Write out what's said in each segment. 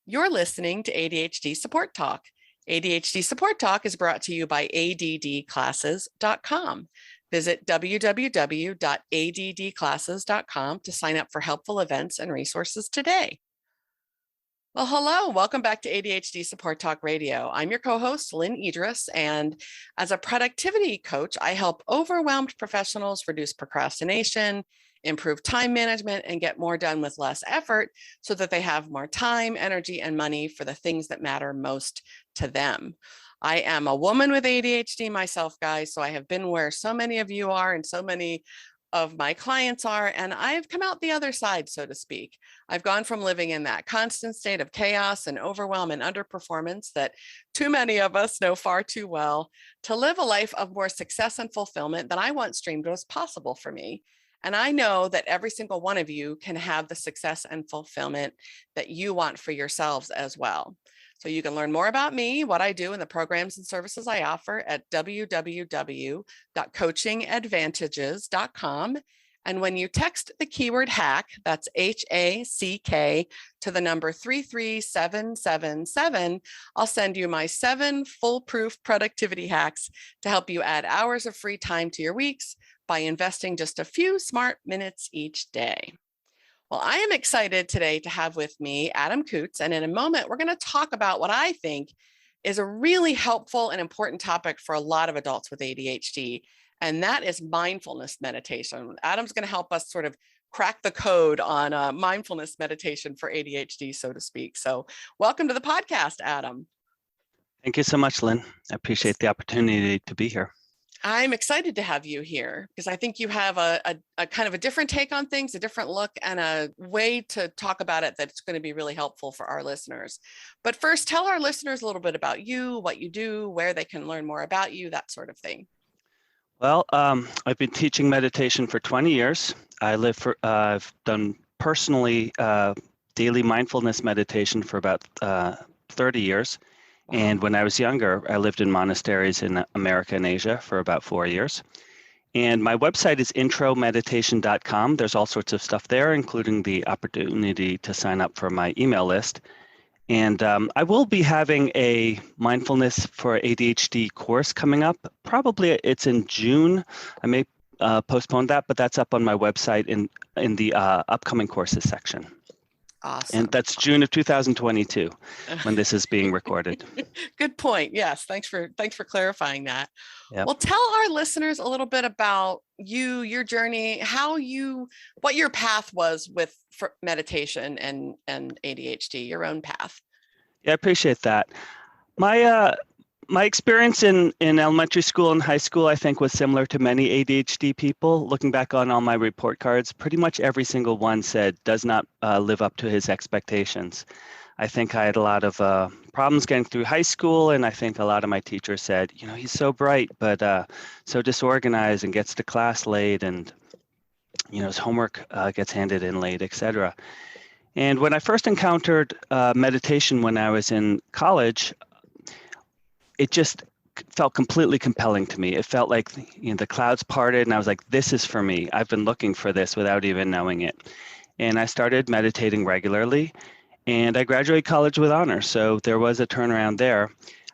You're listening to ADHD Support Talk. ADHD Support Talk is brought to you by addclasses.com. Visit www.addclasses.com to sign up for helpful events and resources today. Well, hello, welcome back to ADHD Support Talk Radio. I'm your co-host, Lynne Edris, and as a productivity coach, I help overwhelmed professionals reduce procrastination, improve time management, and get more done with less effort so that they have more time, energy, and money for the things that matter most to them. I am a woman with ADHD myself, guys, so I have been where so many of you are and so many of my clients are, and I've come out the other side, so to speak. I've gone from living in that constant state of chaos and overwhelm and underperformance that too many of us know far too well to live a life of more success and fulfillment than I once dreamed was possible for me. And I know that every single one of you can have the success and fulfillment that you want for yourselves as well. So you can learn more about me, what I do, and the programs and services I offer at www.coachingadvantages.com. And when you text the keyword hack, that's HACK, to the number 33777, I'll send you my 7 foolproof productivity hacks to help you add hours of free time to your weeks by investing just a few smart minutes each day. Well, I am excited today to have with me Adam Coutts, and in a moment, we're going to talk about what I think is a really helpful and important topic for a lot of adults with ADHD, and that is mindfulness meditation. Adam's going to help us sort of crack the code on mindfulness meditation for ADHD, so to speak. So welcome to the podcast, Adam. Thank you so much, Lynn. I appreciate the opportunity to be here. I'm excited to have you here because I think you have a kind of a different take on things, a different look, and a way to talk about it that's going to be really helpful for our listeners. But first, tell our listeners a little bit about you, what you do, where they can learn more about you, that sort of thing. Well, I've been teaching meditation for 20 years. I've done personally daily mindfulness meditation for about 30 years. Wow. And when I was younger, I lived in monasteries in America and Asia for about 4 years. And my website is intromeditation.com. There's all sorts of stuff there, including the opportunity to sign up for my email list. And I will be having a mindfulness for ADHD course coming up. Probably it's in June. I may postpone that, but that's up on my website in the upcoming courses section. Awesome. And that's June of 2022 when this is being recorded. Good point. Yes. Thanks for clarifying that. Yep. Well, tell our listeners a little bit about you, your journey, what your path was with meditation and ADHD, your own path. Yeah, I appreciate that. My experience in elementary school and high school, I think, was similar to many ADHD people. Looking back on all my report cards, pretty much every single one said does not live up to his expectations. I think I had a lot of problems getting through high school, and I think a lot of my teachers said, you know, he's so bright, but so disorganized and gets to class late, and you know, his homework gets handed in late, etc. And when I first encountered meditation when I was in college, it just felt completely compelling to me. It felt like, you know, the clouds parted and I was like, this is for me. I've been looking for this without even knowing it. And I started meditating regularly, and I graduated college with honors. So there was a turnaround there.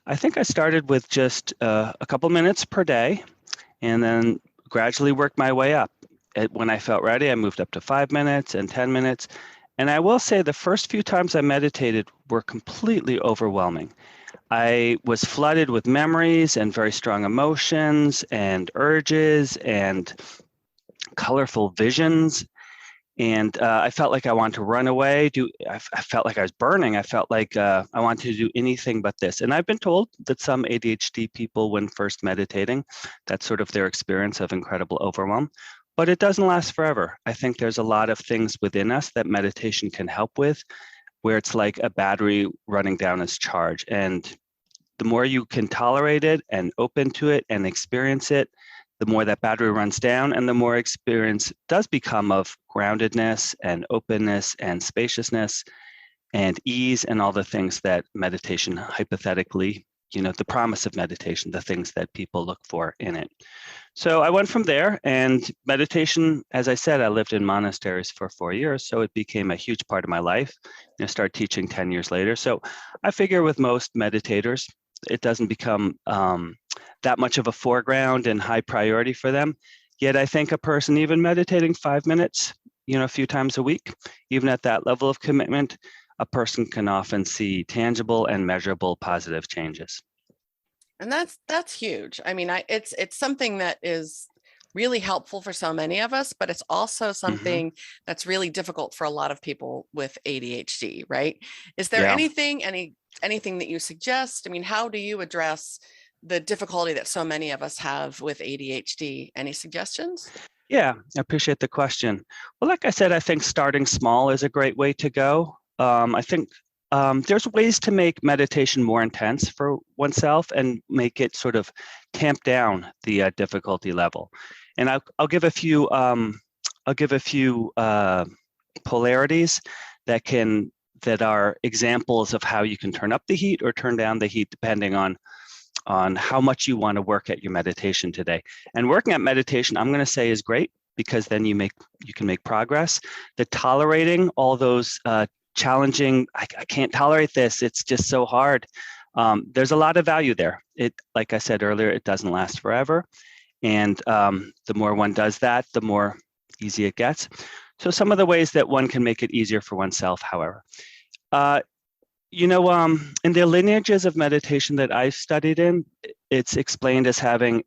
I think I started with just a couple minutes per day and then gradually worked my way up. When I felt ready, I moved up to 5 minutes and 10 minutes. And I will say the first few times I meditated were completely overwhelming. I was flooded with memories and very strong emotions and urges and colorful visions. And I felt like I wanted to run away. I felt like I was burning. I felt like I wanted to do anything but this. And I've been told that some ADHD people, when first meditating, that's sort of their experience of incredible overwhelm. But it doesn't last forever. I think there's a lot of things within us that meditation can help with, where it's like a battery running down its charge. And the more you can tolerate it and open to it and experience it, the more that battery runs down, and the more experience does become of groundedness and openness and spaciousness and ease and all the things that meditation hypothetically the promise of meditation, the things that people look for in it. So I went from there, and meditation, as I said, I lived in monasteries for 4 years, so it became a huge part of my life. I started teaching 10 years later. So I figure with most meditators, it doesn't become that much of a foreground and high priority for them. Yet I think a person even meditating 5 minutes, a few times a week, even at that level of commitment, a person can often see tangible and measurable positive changes. And that's huge. I mean, it's something that is really helpful for so many of us, but it's also something that's really difficult for a lot of people with ADHD, right? Is there Yeah. anything that you suggest? I mean, how do you address the difficulty that so many of us have with ADHD? Any suggestions? Yeah, I appreciate the question. Well, like I said, I think starting small is a great way to go. I think there's ways to make meditation more intense for oneself and make it sort of tamp down the difficulty level. And I'll give a few polarities that are examples of how you can turn up the heat or turn down the heat depending on how much you want to work at your meditation today. And working at meditation, I'm going to say, is great because then you can make progress. The tolerating all those challenging, I can't tolerate this, it's just so hard. There's a lot of value there. It, like I said earlier, it doesn't last forever. And the more one does that, the more easy it gets. So some of the ways that one can make it easier for oneself, however. In the lineages of meditation that I've studied in, it's explained as having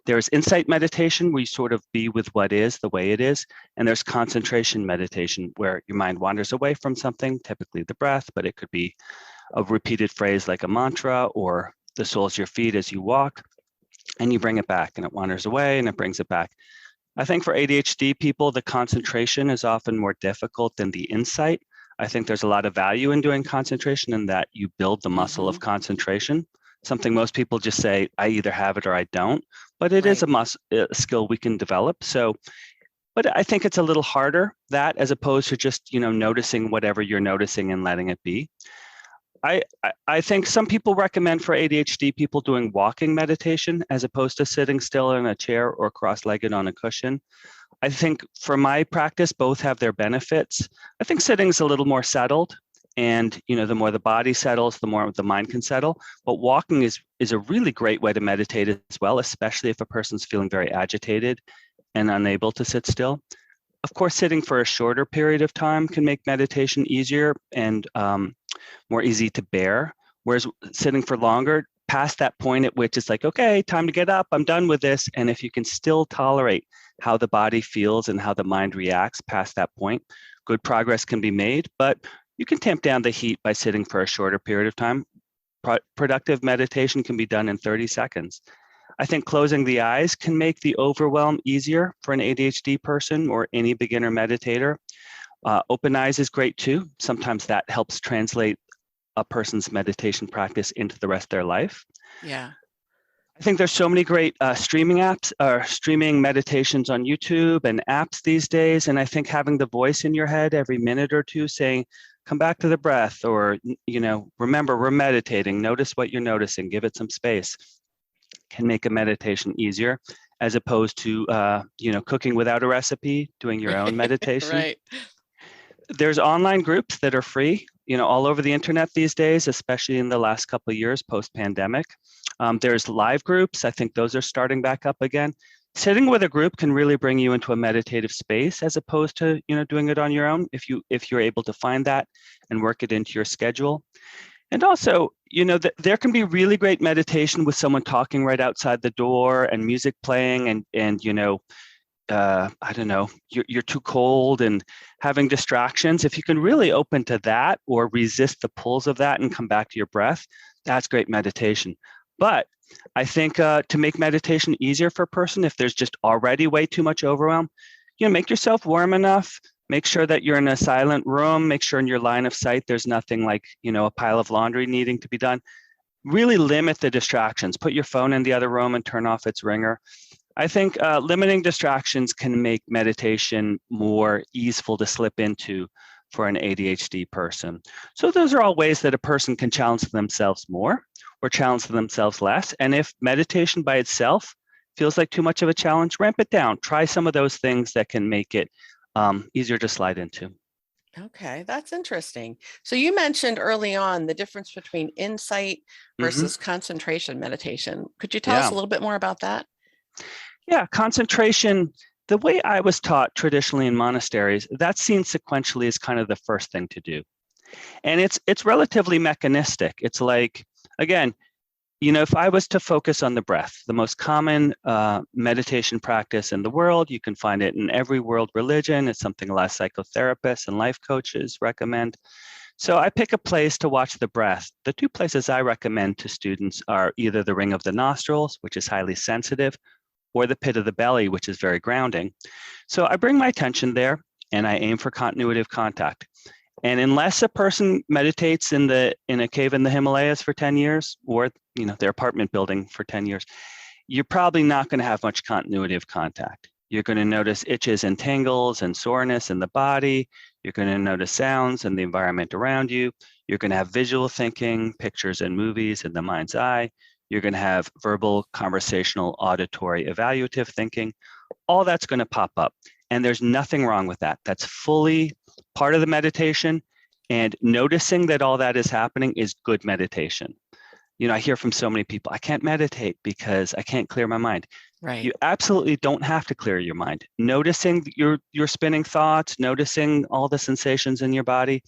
there's insight meditation where you sort of be with what is, the way it is, and there's concentration meditation where your mind wanders away from something, typically the breath, but it could be a repeated phrase like a mantra or the soles of your feet as you walk, and you bring it back, and it wanders away and it brings it back. I think for ADHD people, the concentration is often more difficult than the insight. I think there's a lot of value in doing concentration in that you build the muscle of concentration, something most people just say, I either have it or I don't, but it is a skill we can develop. So, but I think it's a little harder that as opposed to just, noticing whatever you're noticing and letting it be. I think some people recommend for ADHD people doing walking meditation as opposed to sitting still in a chair or cross-legged on a cushion. I think for my practice, both have their benefits. I think sitting is a little more settled, and the more the body settles, the more the mind can settle. But walking is a really great way to meditate as well, especially if a person's feeling very agitated and unable to sit still. Of course, sitting for a shorter period of time can make meditation easier and more easy to bear, whereas sitting for longer, past that point at which it's like, okay, time to get up, I'm done with this. And if you can still tolerate how the body feels and how the mind reacts past that point, good progress can be made, but you can tamp down the heat by sitting for a shorter period of time. Productive meditation can be done in 30 seconds. I think closing the eyes can make the overwhelm easier for an ADHD person or any beginner meditator. Open eyes is great too. Sometimes that helps translate a person's meditation practice into the rest of their life. Yeah. I think there's so many great streaming apps or streaming meditations on YouTube and apps these days. And I think having the voice in your head every minute or two saying, come back to the breath, or, remember, we're meditating, notice what you're noticing, give it some space, can make a meditation easier as opposed to, cooking without a recipe, doing your own meditation. Right. There's online groups that are free, all over the internet these days, especially in the last couple of years post-pandemic. There's live groups. I think those are starting back up again. Sitting with a group can really bring you into a meditative space as opposed to, doing it on your own if you're able to find that and work it into your schedule. And also, there can be really great meditation with someone talking right outside the door and music playing and I don't know, you're too cold and having distractions. If you can really open to that or resist the pulls of that and come back to your breath, that's great meditation. But I think to make meditation easier for a person, if there's just already way too much overwhelm, make yourself warm enough. Make sure that you're in a silent room. Make sure in your line of sight, there's nothing like, a pile of laundry needing to be done. Really limit the distractions. Put your phone in the other room and turn off its ringer. I think limiting distractions can make meditation more easeful to slip into for an ADHD person. So those are all ways that a person can challenge themselves more or challenge themselves less. And if meditation by itself feels like too much of a challenge, ramp it down. Try some of those things that can make it easier to slide into. Okay, that's interesting. So you mentioned early on the difference between insight versus concentration meditation. Could you tell us Yeah. a little bit more about that? Yeah, concentration, the way I was taught traditionally in monasteries, that's seen sequentially as kind of the first thing to do. And it's relatively mechanistic. It's like, again, if I was to focus on the breath, the most common meditation practice in the world, you can find it in every world religion. It's something a lot of psychotherapists and life coaches recommend. So I pick a place to watch the breath. The two places I recommend to students are either the ring of the nostrils, which is highly sensitive, or the pit of the belly, which is very grounding. So I bring my attention there and I aim for continuity of contact. And unless a person meditates in a cave in the Himalayas for 10 years, or their apartment building for 10 years, you're probably not going to have much continuity of contact. You're going to notice itches and tingles and soreness in the body. You're going to notice sounds in the environment around you. You're going to have visual thinking, pictures and movies in the mind's eye. You're going to have verbal, conversational, auditory, evaluative thinking. All that's going to pop up. And there's nothing wrong with that. That's fully part of the meditation. And noticing that all that is happening is good meditation. I hear from so many people, I can't meditate because I can't clear my mind. Right. You absolutely don't have to clear your mind. Noticing your spinning thoughts, noticing all the sensations in your body,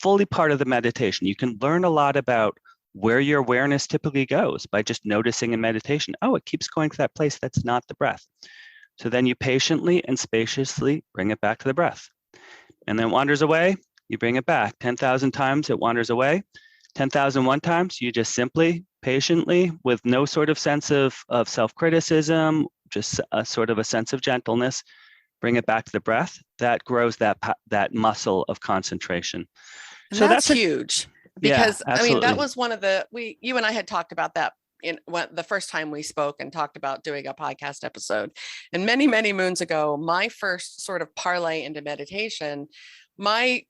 fully part of the meditation. You can learn a lot about where your awareness typically goes by just noticing in meditation. Oh, it keeps going to that place that's not the breath. So then you patiently and spaciously bring it back to the breath. And then it wanders away, you bring it back. 10,000 times it wanders away. 10,001 times, you just simply, patiently, with no sort of sense of self-criticism, just a sort of a sense of gentleness, bring it back to the breath. That grows that muscle of concentration. And So that's huge. Because yeah, I mean, that absolutely. was one of you and I had talked about that the first time we spoke and talked about doing a podcast episode. And many, many moons ago, my first sort of parlay into meditation, my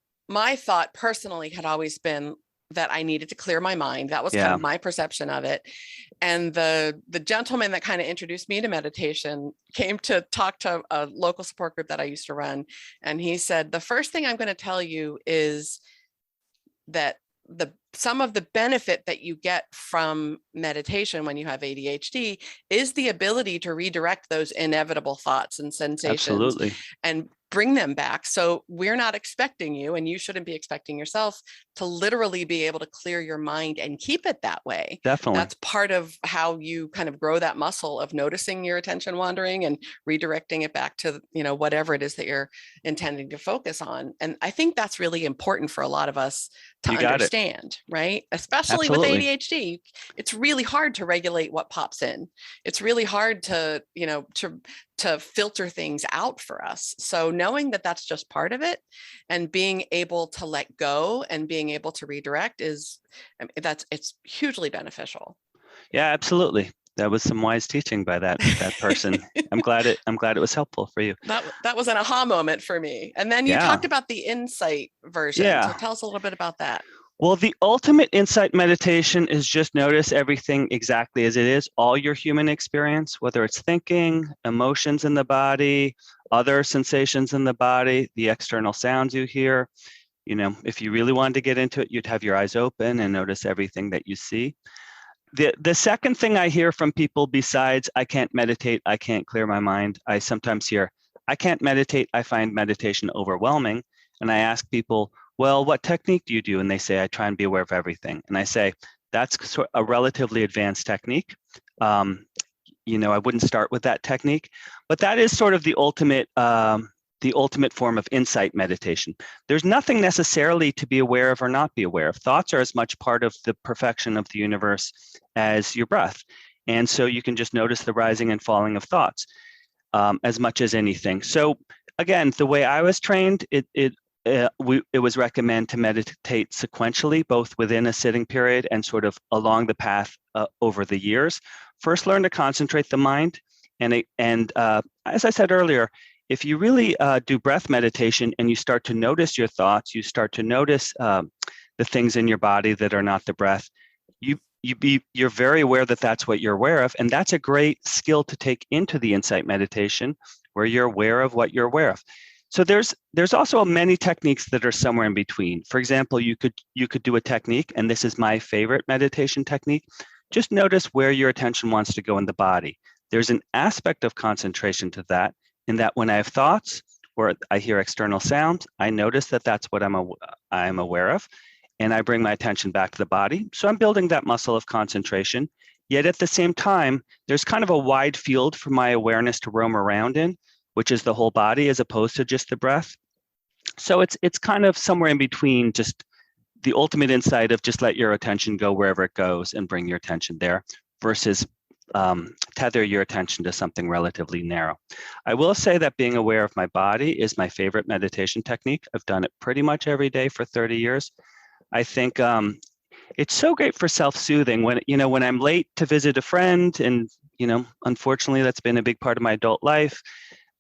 thought personally had always been that I needed to clear my mind. That was kind of my perception of it. And the gentleman that kind of introduced me to meditation came to talk to a local support group that I used to run. And he said, the first thing I'm going to tell you is that some of the benefit that you get from meditation when you have ADHD is the ability to redirect those inevitable thoughts and sensations and bring them back. So we're not expecting you, and you shouldn't be expecting yourself, to literally be able to clear your mind and keep it that way. Definitely. That's part of how you kind of grow that muscle of noticing your attention wandering and redirecting it back to, whatever it is that you're intending to focus on. And I think that's really important for a lot of us to understand, right? Especially with ADHD, it's really hard to regulate what pops in. It's really hard to filter things out for us. So knowing that that's just part of it and being able to let go and being able to redirect it's hugely beneficial. Yeah, absolutely. That was some wise teaching by that person. I'm glad it was helpful for you. That was an aha moment for me. And then you talked about the insight version. Yeah. So tell us a little bit about that. Well, the ultimate insight meditation is just notice everything exactly as it is, all your human experience, whether it's thinking, emotions in the body, other sensations in the body, the external sounds you hear. If you really wanted to get into it, you'd have your eyes open and notice everything that you see. The second thing I hear from people besides, I can't meditate, I can't clear my mind, I sometimes hear, I can't meditate, I find meditation overwhelming. And I ask people, well, what technique do you do? And they say, I try and be aware of everything. And I say, that's a relatively advanced technique. I wouldn't start with that technique, but that is sort of the ultimate form of insight meditation. There's nothing necessarily to be aware of or not be aware of. Thoughts are as much part of the perfection of the universe as your breath. And so you can just notice the rising and falling of thoughts as much as anything. So again, the way I was trained, it was recommended to meditate sequentially, both within a sitting period and sort of along the path over the years. First, learn to concentrate the mind. And as I said earlier, if you really do breath meditation and you start to notice your thoughts, you start to notice the things in your body that are not the breath, you're very aware that that's what you're aware of, and that's a great skill to take into the insight meditation, where you're aware of what you're aware of. So there's also many techniques that are somewhere in between. For example, you could do a technique, and this is my favorite meditation technique. Just notice where your attention wants to go in the body. There's an aspect of concentration to that, in that when I have thoughts or I hear external sounds, I notice that that's what I'm aware of, and I bring my attention back to the body. So I'm building that muscle of concentration. Yet at the same time, there's kind of a wide field for my awareness to roam around in, which is the whole body as opposed to just the breath. So it's kind of somewhere in between, just the ultimate insight of just let your attention go wherever it goes and bring your attention there, versus tether your attention to something relatively narrow. I will say that being aware of my body is my favorite meditation technique. I've done it pretty much every day for 30 years. I think it's so great for self-soothing when I'm late to visit a friend, and unfortunately that's been a big part of my adult life.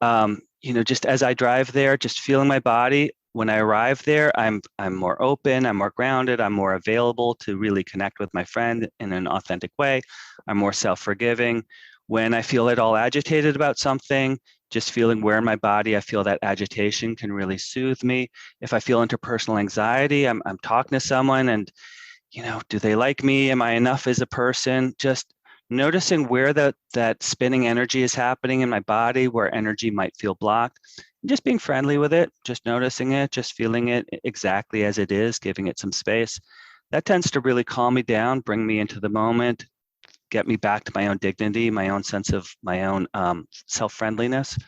Just as I drive there, just feeling my body. When I arrive there, I'm more open, I'm more grounded, I'm more available to really connect with my friend in an authentic way. I'm more self-forgiving. When I feel at all agitated about something, just feeling where in my body I feel that agitation can really soothe me. If I feel interpersonal anxiety, I'm talking to someone and, do they like me? Am I enough as a person? Just noticing where that spinning energy is happening in my body, where energy might feel blocked, and just being friendly with it, just noticing it, just feeling it exactly as it is, giving it some space. That tends to really calm me down, bring me into the moment, get me back to my own dignity, my own sense of my own self-friendliness.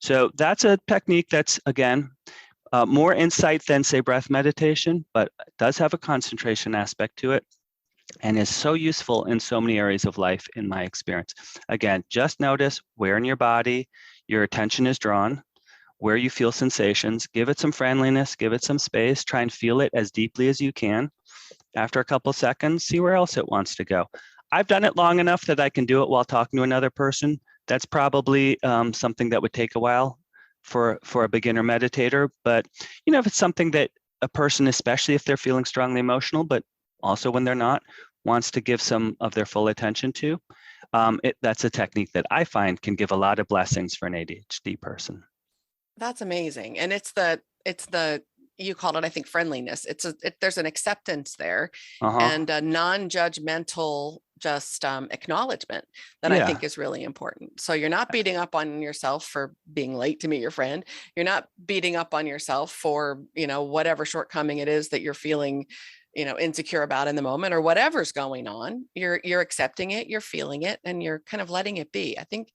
So that's a technique that's, again, more insight than, say, breath meditation, but it does have a concentration aspect to it, and is so useful in so many areas of life in my experience. Again, just notice where in your body your attention is drawn, where you feel sensations, give it some friendliness, give it some space, try and feel it as deeply as you can. After a couple seconds, see where else it wants to go. I've done it long enough that I can do it while talking to another person. That's probably something that would take a while for a beginner meditator. But if it's something that a person, especially if they're feeling strongly emotional, but also when they're not, wants to give some of their full attention to, that's a technique that I find can give a lot of blessings for an ADHD person. That's amazing. And it's the you called it, I think, friendliness. There's an acceptance there, and a non-judgmental just acknowledgement that I think is really important. So you're not beating up on yourself for being late to meet your friend. You're not beating up on yourself for, whatever shortcoming it is that you're feeling, insecure about in the moment, or whatever's going on. You're accepting it, you're feeling it, and you're kind of letting it be. I think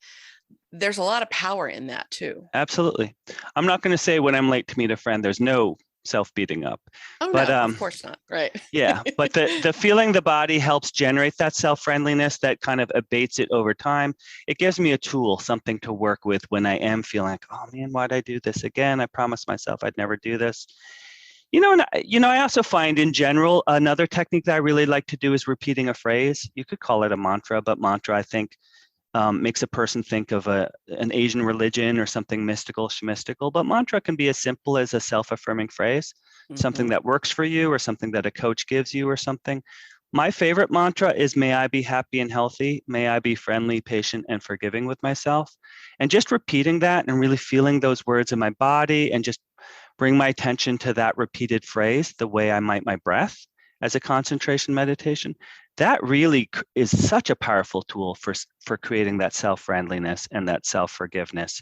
there's a lot of power in that too. Absolutely. I'm not going to say when I'm late to meet a friend, there's no self-beating up. Oh, but, no, of course not. Right. Yeah. But the feeling the body helps generate that self-friendliness that kind of abates it over time. It gives me a tool, something to work with when I am feeling like, oh man, why'd I do this again? I promised myself I'd never do this. I also find in general, another technique that I really like to do is repeating a phrase. You could call it a mantra, but mantra, I think, makes a person think of an Asian religion or something mystical, shmistical. But mantra can be as simple as a self-affirming phrase, something that works for you or something that a coach gives you or something. My favorite mantra is, may I be happy and healthy. May I be friendly, patient, and forgiving with myself. And just repeating that and really feeling those words in my body and just bring my attention to that repeated phrase the way I might my breath as a concentration meditation. That really is such a powerful tool for creating that self-friendliness and that self-forgiveness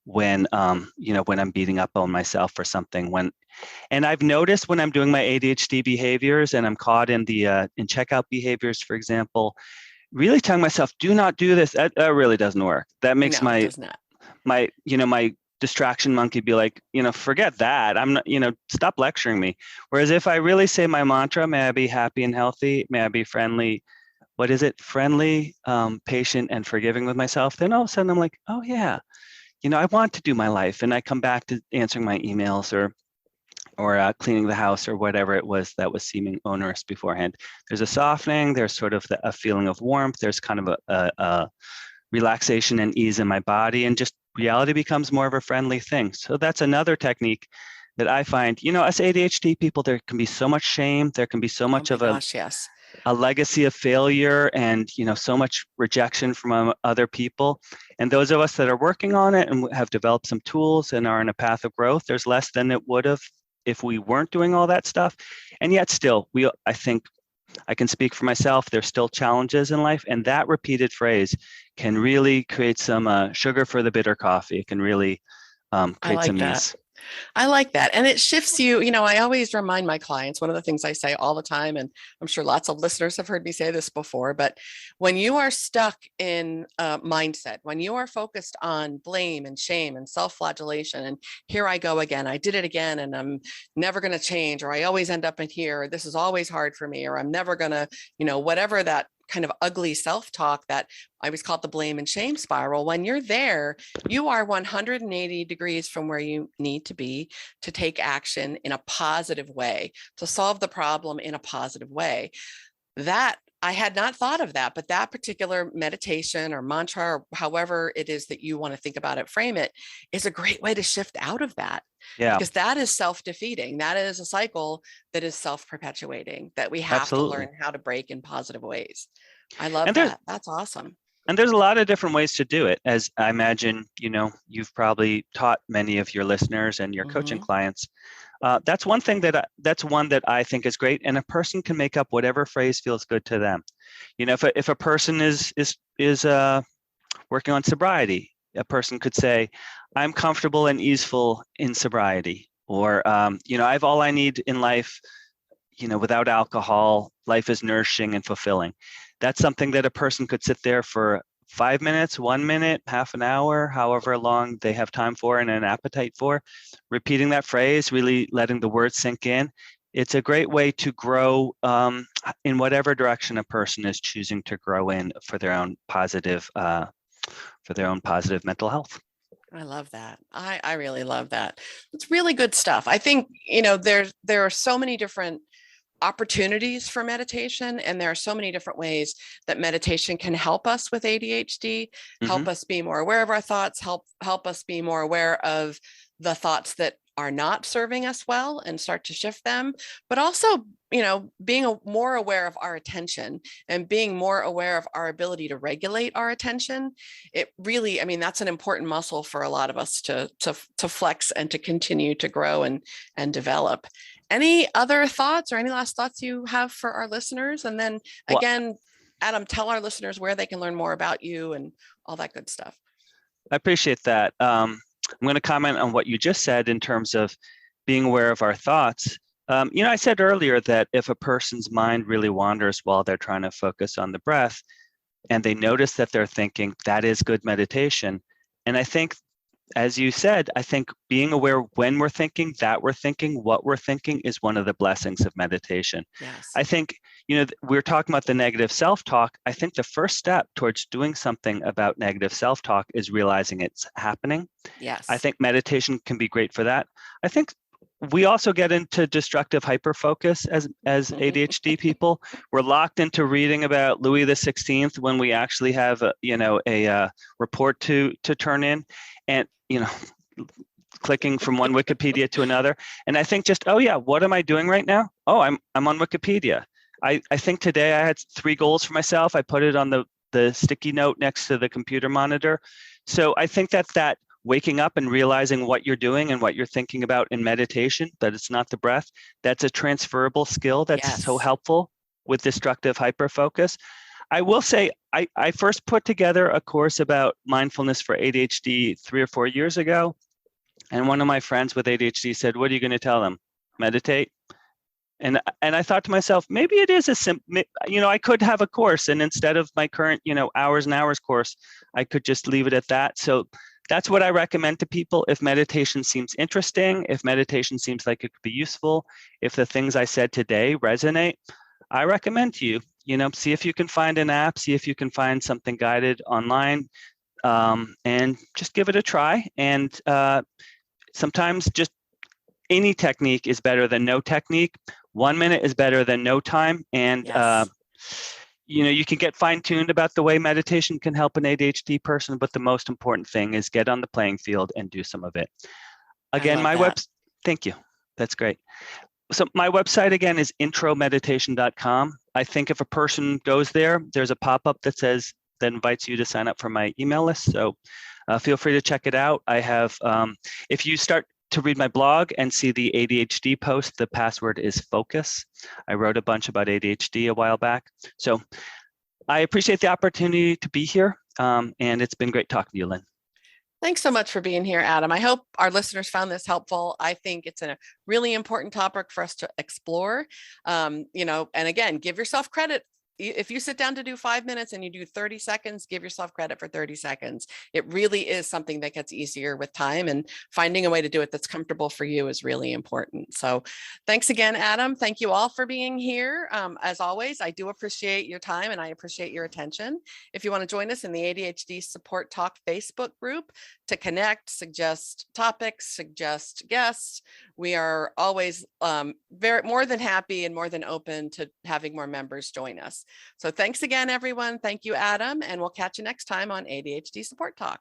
when when I'm beating up on myself for something. And I've noticed when I'm doing my ADHD behaviors and I'm caught in in checkout behaviors, for example, really telling myself, do not do this. That really doesn't work. That makes my distraction monkey be like, forget that. I'm not, stop lecturing me. Whereas if I really say my mantra, may I be happy and healthy, may I be friendly, what is it? Friendly, patient, and forgiving with myself, then all of a sudden I'm like, oh yeah, I want to do my life. And I come back to answering my emails or cleaning the house or whatever it was that was seeming onerous beforehand. There's a softening, there's sort of a feeling of warmth, there's kind of a relaxation and ease in my body, and just reality becomes more of a friendly thing. So that's another technique that I find, as ADHD people, there can be so much shame. There can be so Oh much my of gosh, yes. a legacy of failure and, so much rejection from other people. And those of us that are working on it and have developed some tools and are in a path of growth, there's less than it would have if we weren't doing all that stuff. And yet still, I think I can speak for myself, there's still challenges in life. And that repeated phrase can really create some sugar for the bitter coffee. It can really I create like some that. ease. I like that. And it shifts you. I always remind my clients, one of the things I say all the time, and I'm sure lots of listeners have heard me say this before, but when you are stuck in a mindset, when you are focused on blame and shame and self-flagellation, and here I go again, I did it again, and I'm never going to change, or I always end up in here, or this is always hard for me, or I'm never going to, whatever that kind of ugly self-talk that I always call it the blame and shame spiral. When you're there, you are 180 degrees from where you need to be to take action in a positive way, to solve the problem in a positive way. That I had not thought of that, but that particular meditation or mantra, or however it is that you want to think about it, frame it, is a great way to shift out of that. Yeah, Because that is self-defeating. That is a cycle that is self-perpetuating that we have to absolutely. learn how to break in positive ways. I love And there, that. That's awesome. And there's a lot of different ways to do it. As I imagine, you've probably taught many of your listeners and your coaching Mm-hmm. clients. That's one thing that's one that I think is great. And a person can make up whatever phrase feels good to them. If a person is working on sobriety, a person could say, "I'm comfortable and easeful in sobriety," or "I have all I need in life. Without alcohol, life is nourishing and fulfilling." That's something that a person could sit there for 5 minutes, 1 minute, half an hour, however long they have time for and an appetite for, repeating that phrase, really letting the words sink in. It's a great way to grow in whatever direction a person is choosing to grow in for their own positive mental health. I love that. I really love that. It's really good stuff. I think, there are so many different opportunities for meditation, and there are so many different ways that meditation can help us with ADHD, Hmm. help us be more aware of our thoughts, help us be more aware of the thoughts that are not serving us well and start to shift them, but also, being more aware of our attention and being more aware of our ability to regulate our attention. It really, I mean, that's an important muscle for a lot of us to flex and to continue to grow and develop. Any other thoughts or any last thoughts you have for our listeners? And then Well, again, Adam, tell our listeners where they can learn more about you and all that good stuff. I appreciate that. I'm going to comment on what you just said in terms of being aware of our thoughts. I said earlier that if a person's mind really wanders while they're trying to focus on the breath and they notice that they're thinking, that is good meditation. And I think, as you said, I think being aware when we're thinking, that we're thinking, what we're thinking is one of the blessings of meditation. Yes. I think, we're talking about the negative self-talk. I think the first step towards doing something about negative self-talk is realizing it's happening. I Yes. think meditation can be great for that. I think we also get into destructive hyperfocus as ADHD people. We're locked into reading about Louis the 16th when we actually have a report to turn in, and clicking from one Wikipedia to another. And I think just, oh yeah, what am I doing right now? Oh, I'm on Wikipedia. I think today I had 3 goals for myself. I put it on the sticky note next to the computer monitor. So I think that waking up and realizing what you're doing and what you're thinking about in meditation, that it's not the breath, that's a transferable skill that's so Yes. helpful with destructive hyperfocus. I will say, I first put together a course about mindfulness for ADHD 3 or 4 years ago. And one of my friends with ADHD said, "What are you going to tell them? Meditate?" And I thought to myself, maybe it is I could have a course, and instead of my current, hours and hours course, I could just leave it at that. So that's what I recommend to people. If meditation seems interesting, if meditation seems like it could be useful, if the things I said today resonate, I recommend to you, see if you can find an app, see if you can find something guided online, and just give it a try. And sometimes just any technique is better than no technique. 1 minute is better than no time. And, Yes. you can get fine-tuned about the way meditation can help an ADHD person, but the most important thing is get on the playing field and do some of it. Again, thank you. That's great. So my website again is intromeditation.com. I think if a person goes there, there's a pop-up that invites you to sign up for my email list. So feel free to check it out. I have, if you start to read my blog and see the ADHD post, the password is focus. I wrote a bunch about ADHD a while back. So I appreciate the opportunity to be here. And it's been great talking to you, Lynn. Thanks so much for being here, Adam. I hope our listeners found this helpful. I think it's a really important topic for us to explore. And again, give yourself credit. If you sit down to do 5 minutes and you do 30 seconds, give yourself credit for 30 seconds. It really is something that gets easier with time, and finding a way to do it that's comfortable for you is really important. So thanks again, Adam. Thank you all for being here. As always, I do appreciate your time and I appreciate your attention. If you want to join us in the ADHD Support Talk Facebook group to connect, suggest topics, suggest guests, we are always more than happy and more than open to having more members join us. So thanks again, everyone. Thank you, Adam, and we'll catch you next time on ADHD Support Talk.